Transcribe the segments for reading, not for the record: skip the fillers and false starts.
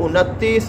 29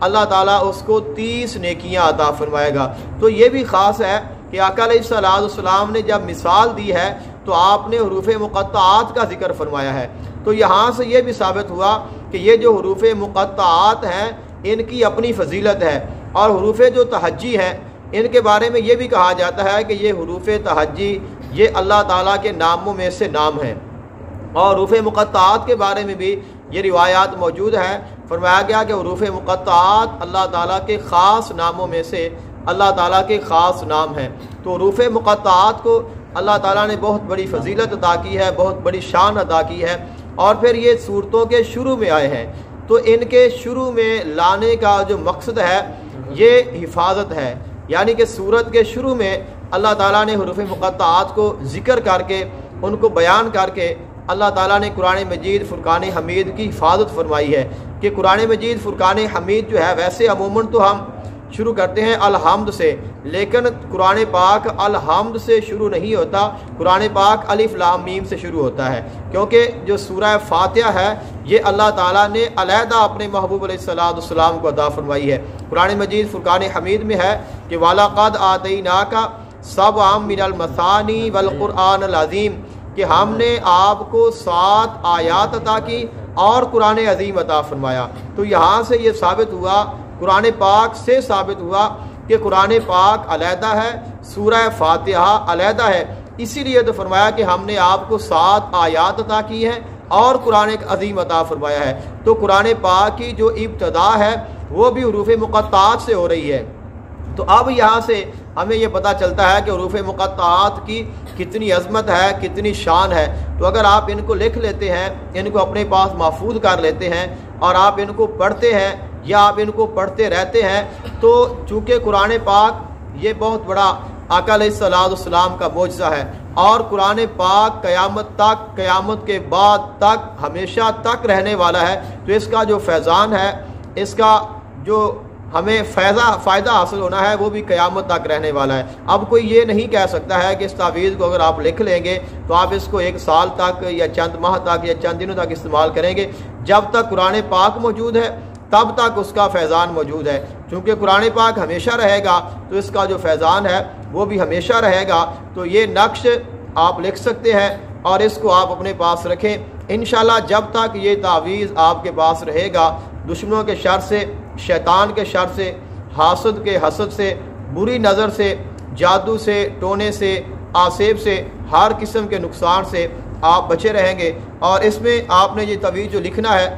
اللہ تعالیٰ اس کو 30 نیکیاں عطا فرمائے گا۔ تو یہ بھی خاص ہے کہ آقا علیہ السلام نے جب مثال دی ہے تو آپ نے حروف مقطعات کا ذکر فرمایا ہے۔ تو یہاں سے یہ بھی ثابت ہوا کہ یہ جو حروف مقطعات ہیں ان کی اپنی فضیلت ہے، اور حروف جو تہجی ہیں ان کے بارے میں یہ بھی کہا جاتا ہے کہ یہ حروف تہجی یہ اللہ تعالیٰ کے ناموں میں سے نام ہیں، اور حروف مقطعات کے بارے میں بھی یہ روایات موجود ہیں۔ فرمایا گیا کہ حروف مقطعات اللہ تعالیٰ کے خاص ناموں میں سے اللہ تعالیٰ کے خاص نام ہیں۔ تو حروف مقطعات کو اللہ تعالیٰ نے بہت بڑی فضیلت عطا کی ہے، بہت بڑی شان عطا کی ہے، اور پھر یہ صورتوں کے شروع میں آئے ہیں۔ تو ان کے شروع میں لانے کا جو مقصد ہے یہ حفاظت ہے، یعنی کہ سورت کے شروع میں اللہ تعالیٰ نے حروف مقطعات کو ذکر کر کے ان کو بیان کر کے اللہ تعالیٰ نے قرآن مجید فرقان حمید کی حفاظت فرمائی ہے کہ قرآن مجید فرقان حمید جو ہے ویسے عموماً تو ہم شروع کرتے ہیں الحمد سے، لیکن قرآن پاک الحمد سے شروع نہیں ہوتا، قرآن پاک الف لام میم سے شروع ہوتا ہے، کیونکہ جو سورہ فاتحہ ہے یہ اللہ تعالیٰ نے علیحدہ اپنے محبوب علیہ السلام کو عطا فرمائی ہے۔ قرآن مجید فرقان حمید میں ہے کہ وَلَقَدْ آتَيْنَاكَ سَبْعًا مِنَ الْمَثَانِي وَالْقُرْآنَ الْعَظِيمِ، کہ ہم نے آپ کو 7 آیات عطا کی اور قرآن عظیم عطا فرمایا۔ تو یہاں سے یہ ثابت ہوا، قرآن پاک سے ثابت ہوا کہ قرآن پاک علیحدہ ہے، سورہ فاتحہ علیحدہ ہے، اسی لیے تو فرمایا کہ ہم نے آپ کو 7 آیات عطا کی ہیں اور قرآن عظیم عطا فرمایا ہے۔ تو قرآن پاک کی جو ابتدا ہے وہ بھی حروف مقطعات سے ہو رہی ہے۔ تو اب یہاں سے ہمیں یہ پتہ چلتا ہے کہ حروف مقطعات کی کتنی عظمت ہے، کتنی شان ہے۔ تو اگر آپ ان کو لکھ لیتے ہیں، ان کو اپنے پاس محفوظ کر لیتے ہیں اور آپ ان کو پڑھتے ہیں یا آپ ان کو پڑھتے رہتے ہیں، تو چونکہ قرآن پاک یہ بہت بڑا آقا علیہ السلام کا معجزہ ہے، اور قرآن پاک قیامت تک، قیامت کے بعد تک، ہمیشہ تک رہنے والا ہے، تو اس کا جو فیضان ہے، اس کا جو ہمیں فائدہ حاصل ہونا ہے وہ بھی قیامت تک رہنے والا ہے۔ اب کوئی یہ نہیں کہہ سکتا ہے کہ اس تعویذ کو اگر آپ لکھ لیں گے تو آپ اس کو 1 سال تک یا چند ماہ تک یا چند دنوں تک استعمال کریں گے۔ جب تک قرآن پاک موجود ہے تب تک اس کا فیضان موجود ہے، چونکہ قرآن پاک ہمیشہ رہے گا تو اس کا جو فیضان ہے وہ بھی ہمیشہ رہے گا۔ تو یہ نقش آپ لکھ سکتے ہیں اور اس کو آپ اپنے پاس رکھیں۔ انشاءاللہ جب تک یہ تعویذ آپ کے پاس رہے گا، دشمنوں کے شر سے، شیطان کے شر سے، حاسد کے حسد سے، بری نظر سے، جادو سے، ٹونے سے، آسیب سے، ہر قسم کے نقصان سے آپ بچے رہیں گے۔ اور اس میں آپ نے یہ تعویذ جو لکھنا ہے،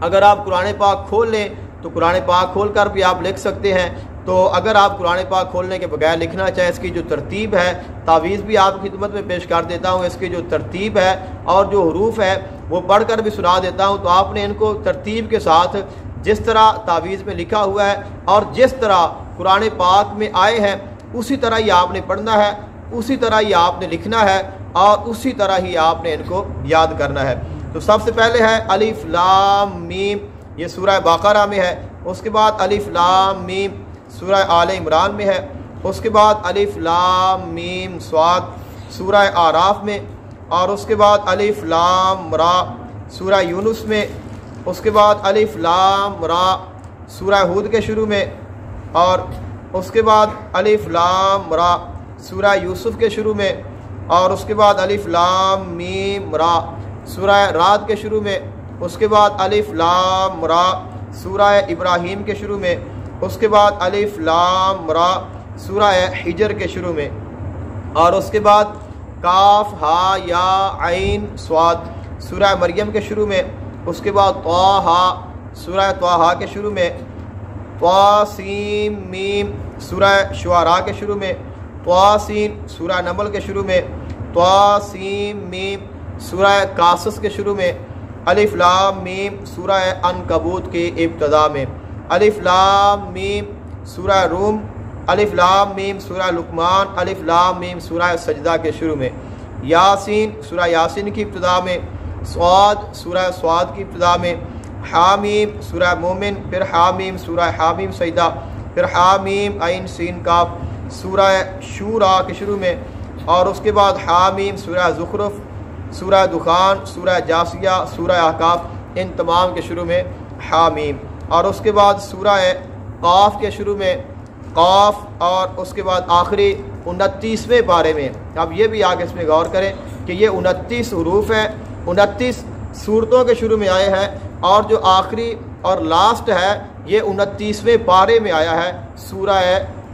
اگر آپ قرآن پاک کھول لیں تو قرآن پاک کھول کر بھی آپ لکھ سکتے ہیں۔ تو اگر آپ قرآن پاک کھولنے کے بغیر لکھنا چاہیں، اس کی جو ترتیب ہے، تعویذ بھی آپ کی خدمت میں پیش کر دیتا ہوں، اس کی جو ترتیب ہے اور جو حروف ہے وہ پڑھ کر بھی سنا دیتا ہوں۔ تو آپ نے ان کو ترتیب کے ساتھ جس طرح تعویذ میں لکھا ہوا ہے اور جس طرح قرآن پاک میں آئے ہیں اسی طرح ہی آپ نے پڑھنا ہے، اسی طرح ہی آپ نے لکھنا ہے اور اسی طرح ہی آپ نے ان کو یاد کرنا ہے۔ تو سب سے پہلے ہے الف لام میم، یہ سورہ بقرہ میں ہے۔ اس کے بعد الف لام میم سورہ آل عمران میں ہے۔ اس کے بعد الف لام میم صاد سورہ اعراف میں، اور اس کے بعد الف لام را سورہ یونس میں، اس کے بعد الف لام را سورہ ہود کے شروع میں، اور اس کے بعد الف لام را سورہ یوسف کے شروع میں، اور اس کے بعد الف لام میم را سورہ رات کے شروع میں، اس کے بعد الف لام را سورہ ابراہیم کے شروع میں، اس کے بعد الف لام را سورہ حجر کے شروع میں، اور اس کے بعد کاف ہا یا عین صاد سورہ مریم کے شروع میں، اس کے بعد طٰہٰ سورہ طٰہٰ کے شروع میں، طاسین میم سورہ شعراء کے شروع میں، طاسین سورہ نمل کے شروع میں، طاسین میم سورہ قصص کے شروع میں، الف لام میم سورہ عنکبوت کی ابتدا میں، الف لام میم سورہ روم، الف لام میم سورہ لقمان، الف لام میم سورہ سجدہ کے شروع میں، یاسین سورہ یاسین کی ابتدا میں، صاد سورہ صاد کی ابتدا میں، حامیم سورہ مومن، پھر حامیم سورہ حامیم سجدہ، پھر حامیم عین سین کاف سورہ شورا کے شروع میں، اور اس کے بعد حامیم سورہ زخرف، سورہ دخان، سورہ جاسیہ، سورہ احقاف، ان تمام کے شروع میں حامیم۔ اور اس کے بعد سورہ قاف کے شروع میں قاف، اور اس کے بعد آخری 29ویں پارے میں. اب یہ بھی آگے اس میں غور کریں کہ یہ 29 حروف ہیں، 29 صورتوں کے شروع میں آئے ہیں، اور جو آخری اور لاسٹ ہے یہ 29ویں پارے میں آیا ہے سورہ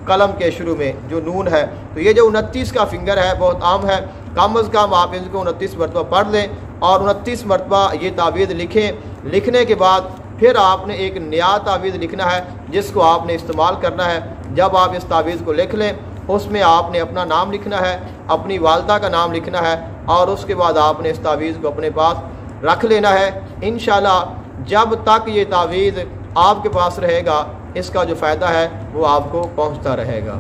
قلم کے شروع میں جو نون ہے. تو یہ جو 29 کا فنگر ہے بہت عام ہے، کم از کم آپ اس کو 29 مرتبہ پڑھ لیں اور 29 مرتبہ یہ تعویذ لکھیں. لکھنے کے بعد پھر آپ نے ایک نیا تعویذ لکھنا ہے جس کو آپ نے استعمال کرنا ہے. جب آپ اس تعویذ کو لکھ لیں اس میں آپ نے اپنا نام لکھنا ہے، اپنی والدہ کا نام لکھنا ہے، اور اس کے بعد آپ نے اس تعویذ کو اپنے پاس رکھ لینا ہے. انشاءاللہ جب تک یہ تعویذ آپ کے پاس رہے گا اس کا جو فائدہ ہے وہ آپ کو پہنچتا رہے گا.